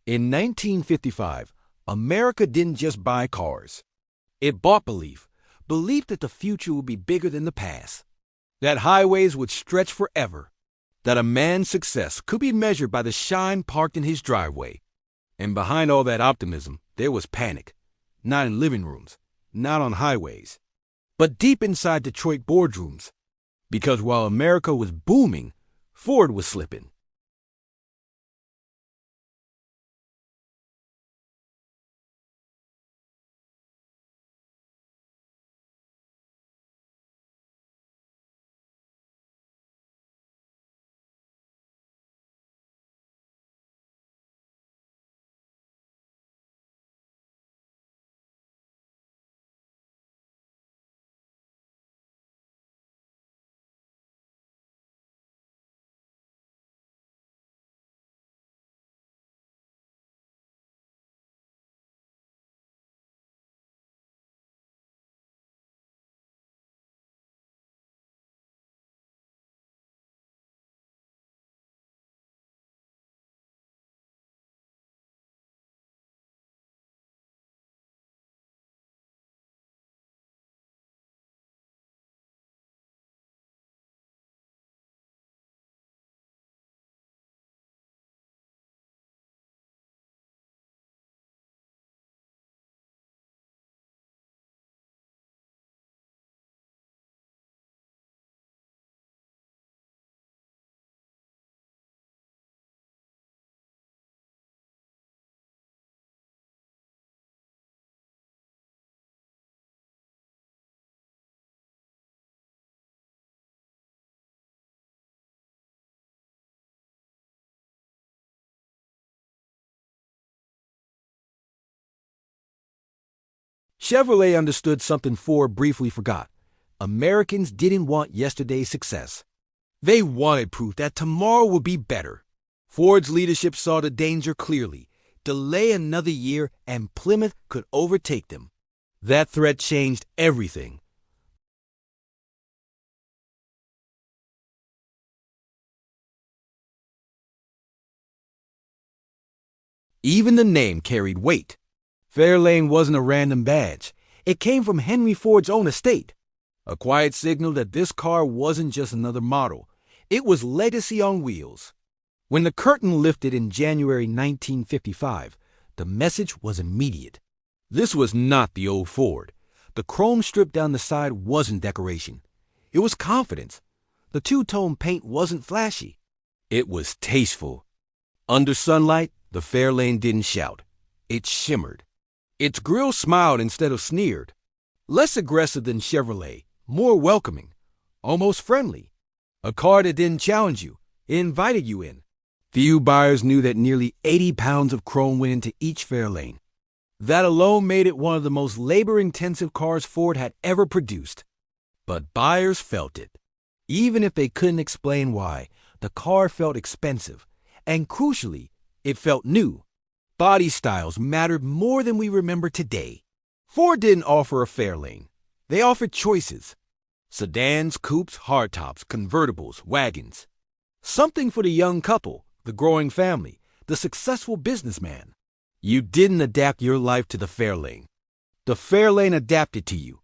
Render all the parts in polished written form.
In 1955, America didn't just buy cars. It bought belief that the future would be bigger than the past, that highways would stretch forever, that a man's success could be measured by the shine parked in his driveway. And behind all that optimism, there was panic. Not in living rooms, not on highways, but deep inside Detroit boardrooms. Because while America was booming, Ford was slipping. Chevrolet understood something Ford briefly forgot. Americans didn't want yesterday's success. They wanted proof that tomorrow would be better. Ford's leadership saw the danger clearly. Delay another year and Plymouth could overtake them. That threat changed everything. Even the name carried weight. Fairlane wasn't a random badge. It came from Henry Ford's own estate. A quiet signal that this car wasn't just another model. It was legacy on wheels. When the curtain lifted in January 1955, the message was immediate. This was not the old Ford. The chrome strip down the side wasn't decoration. It was confidence. The two-tone paint wasn't flashy. It was tasteful. Under sunlight, the Fairlane didn't shout. It shimmered. Its grille smiled instead of sneered. Less aggressive than Chevrolet, more welcoming, almost friendly. A car that didn't challenge you, it invited you in. Few buyers knew that nearly 80 pounds of chrome went into each Fairlane. That alone made it one of the most labor-intensive cars Ford had ever produced. But buyers felt it. Even if they couldn't explain why, the car felt expensive, and crucially, it felt new. Body styles mattered more than we remember today. Ford didn't offer a Fairlane. They offered choices. Sedans, coupes, hardtops, convertibles, wagons. Something for the young couple, the growing family, the successful businessman. You didn't adapt your life to the Fairlane. The Fairlane adapted to you.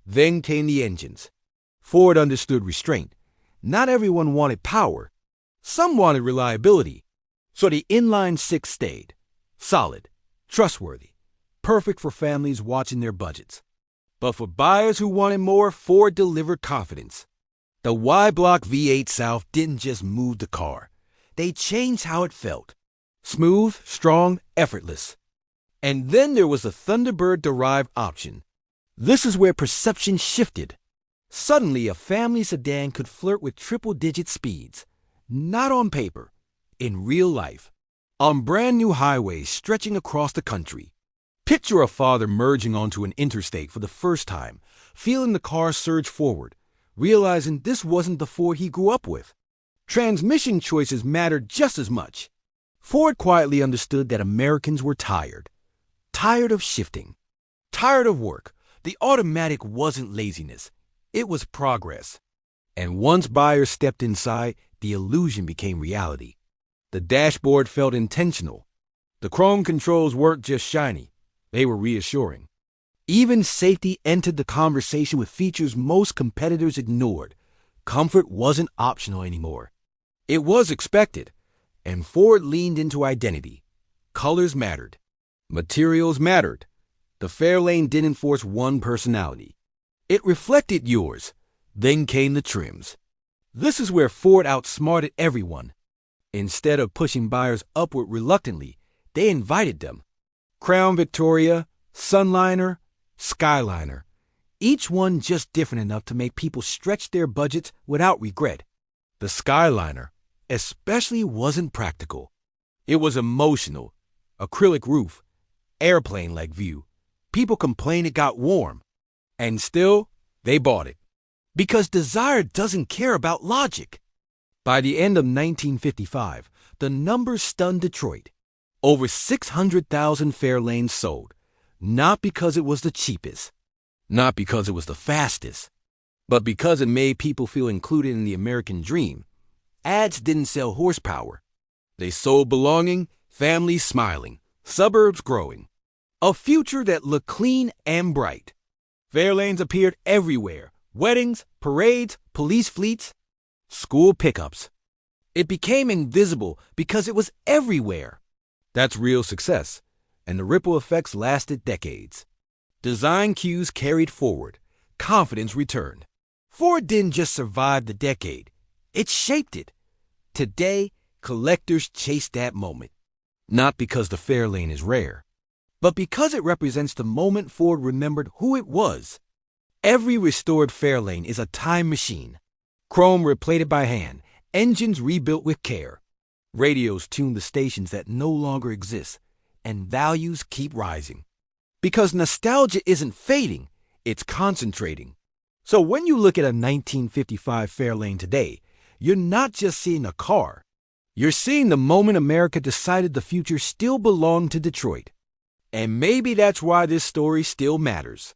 Then came the engines. Ford understood restraint. Not everyone wanted power. Some wanted reliability. So the inline-six stayed. Solid, trustworthy, perfect for families watching their budgets. But for buyers who wanted more, Ford delivered confidence. The Y-Block V8 South didn't just move the car. They changed how it felt. Smooth, strong, effortless. And then there was the Thunderbird-derived option. This is where perception shifted. Suddenly, a family sedan could flirt with triple-digit speeds. Not on paper, in real life. On brand new highways stretching across the country. Picture a father merging onto an interstate for the first time, feeling the car surge forward, realizing this wasn't the Ford he grew up with. Transmission choices mattered just as much. Ford quietly understood that Americans were tired. Tired of shifting. Tired of work. The automatic wasn't laziness. It was progress. And once buyers stepped inside, the illusion became reality. The dashboard felt intentional. The chrome controls weren't just shiny, they were reassuring. Even safety entered the conversation with features most competitors ignored. Comfort wasn't optional anymore. It was expected, and Ford leaned into identity. Colors mattered. Materials mattered. The Fairlane didn't force one personality. It reflected yours. Then came the trims. This is where Ford outsmarted everyone. Instead of pushing buyers upward reluctantly, they invited them. Crown Victoria, Sunliner, Skyliner. Each one just different enough to make people stretch their budgets without regret. The Skyliner especially wasn't practical. It was emotional. Acrylic roof, airplane-like view. People complained it got warm. And still, they bought it. Because desire doesn't care about logic. By the end of 1955, the numbers stunned Detroit. Over 600,000 Fairlanes sold, not because it was the cheapest, not because it was the fastest, but because it made people feel included in the American dream. Ads didn't sell horsepower. They sold belonging, families smiling, suburbs growing. A future that looked clean and bright. Fairlanes appeared everywhere. Weddings, parades, police fleets, school pickups. It became invisible because it was everywhere. That's real success, and the ripple effects lasted decades. Design cues carried forward. Confidence returned. Ford didn't just survive the decade. It shaped it. Today, collectors chase that moment. Not because the Fairlane is rare, but because it represents the moment Ford remembered who it was. Every restored Fairlane is a time machine. Chrome replated by hand, engines rebuilt with care. Radios tune the stations that no longer exist, and values keep rising. Because nostalgia isn't fading, it's concentrating. So when you look at a 1955 Fairlane today, you're not just seeing a car. You're seeing the moment America decided the future still belonged to Detroit. And maybe that's why this story still matters.